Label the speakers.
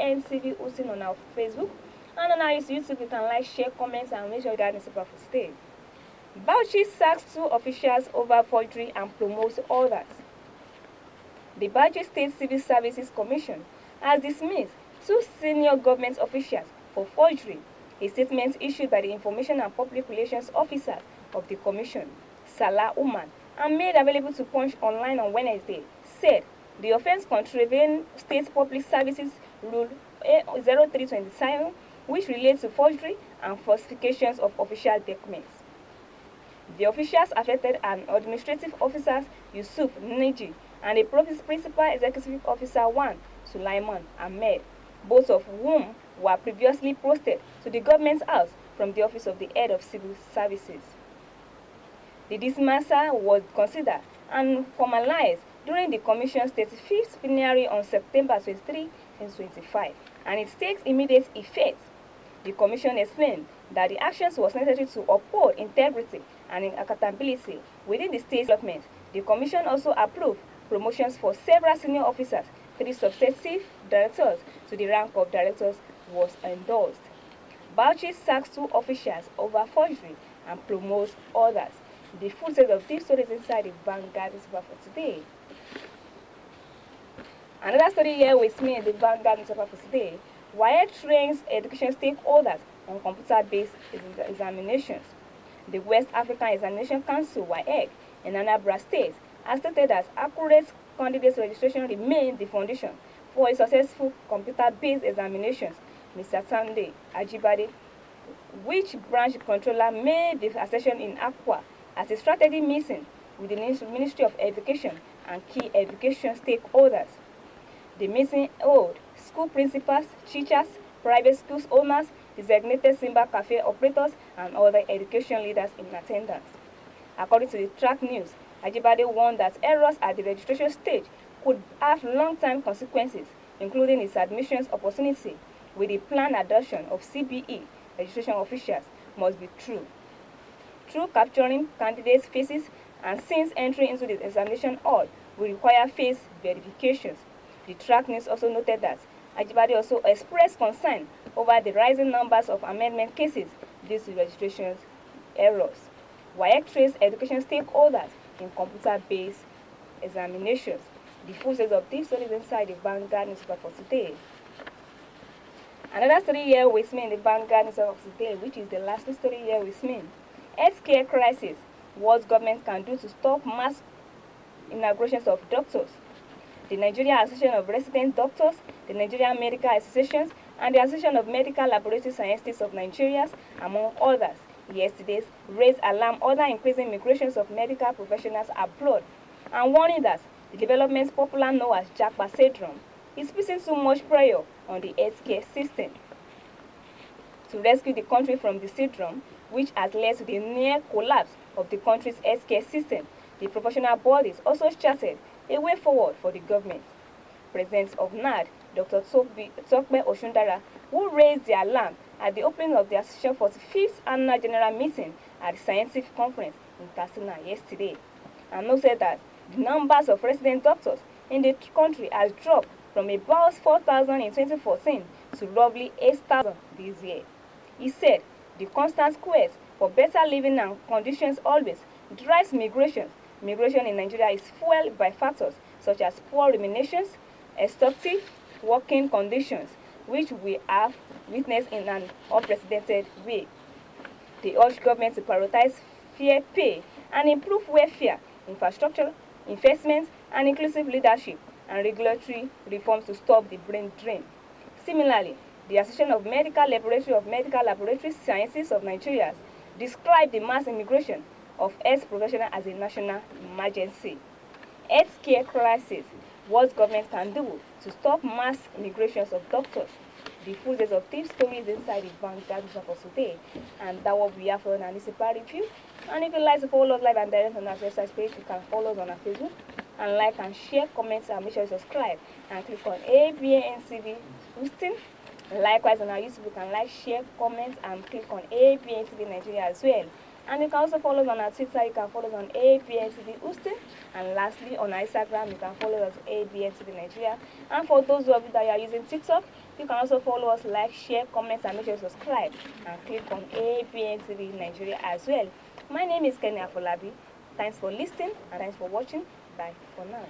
Speaker 1: ABNCV OSUN on our Facebook. And on our YouTube, you can like, share, comments, and make sure you got newspaper for today. Bauchi sacks 2 officials over forgery and promotes others. The Bauchi State Civil Services Commission has dismissed 2 senior government officials for forgery. A statement issued by the Information and Public Relations Officer of the Commission, Salah Uman, and made available to Punch online on Wednesday, said the offense contravened State Public Services Rule 0327, which relates to forgery and falsifications of official documents. The officials affected are administrative officers Yusuf Niji and a principal executive officer 1, Sulaiman Ahmed, both of whom were previously posted to the government house from the office of the head of civil services. The dismissal was considered and formalized during the Commission's 35th plenary on September 23, 2025, and it takes immediate effect. The Commission explained that the actions was necessary to uphold integrity and accountability within the state government. The Commission also approved promotions for several senior officers. 3 successive directors to the rank of directors was endorsed. Bauchi sacks 2 officials over forgery and promotes others. The full set of these stories inside the Vanguard newspaper for today. Another story here with me in the Vanguard newspaper for today. WAEC trains education stakeholders on computer-based examinations. The West African Examination Council, WAEC, in Anambra State, has stated that accurate candidates registration remains the foundation for a successful computer-based examinations. Mr. Sunday Ajibade, which branch controller made the assertion in Akwa as a strategy meeting with the Ministry of Education and key education stakeholders. The meeting held school principals, teachers, private schools owners, designated Simba Cafe operators, and other education leaders in attendance. According to the track news, Ajibade warned that errors at the registration stage could have long-term consequences, including its admissions opportunity, with the planned adoption of CBE registration officials must be true. Through capturing candidates' faces and since entry into the examination hall will require face verifications. The track news also noted that Ajibade also expressed concern over the rising numbers of amendment cases due to registration errors. WAEC trains education stakeholders in computer-based examinations. The full set of these stories inside the Vanguard newspaper for today. Another story here with me in the Vanguard newspaper for today, which is the last story here with me. Healthcare crisis: what government can do to stop mass inaugurations of doctors. The Nigerian Association of Resident Doctors, the Nigerian Medical Associations, and the Association of Medical Laboratory Scientists of Nigeria, among others, yesterday raised alarm over increasing migrations of medical professionals abroad and warning that the developments popularly known as Japa syndrome is placing too much pressure on the healthcare system. To rescue the country from the syndrome, which has led to the near collapse of the country's healthcare system, the professional bodies also charted a way forward for the government. President of NAD, Dr. Tokbe Oshundara, who raised the alarm at the opening of the Association 45th Annual General Meeting at the Scientific Conference in Katsina yesterday, and noted that the numbers of resident doctors in the country has dropped from about 4,000 in 2014 to roughly 8,000 this year. He said the constant quest for better living and conditions always drives migration. Migration in Nigeria is fueled by factors such as poor remunerations, extortive working conditions, which we have witnessed in an unprecedented way. They urge government to prioritize fair pay and improve welfare, infrastructure, investment, and inclusive leadership, and regulatory reforms to stop the brain drain. Similarly, the Association of Medical Laboratory Sciences of Nigeria described the mass immigration of health professionals as a national emergency. Healthcare crisis: what government can do to stop mass migrations of doctors. The full set of these stories inside the Vanguard for today, and that what we have for an newspaper review. And if you like to follow us live and direct on our website page, you can follow us on our Facebook and like and share, comments, and make sure you subscribe and click on ABNCV Houston. Likewise on our YouTube, you can like, share, comment, and click on ABNCV Nigeria as well. And you can also follow us on our Twitter. You can follow us on ABNTV Houston. And lastly, on our Instagram, you can follow us ABNTV Nigeria. And for those of you that are using TikTok, you can also follow us, like, share, comment, and make sure you subscribe. And click on ABNTV Nigeria as well. My name is Kenny Afolabi. Thanks for listening and thanks for watching. Bye for now.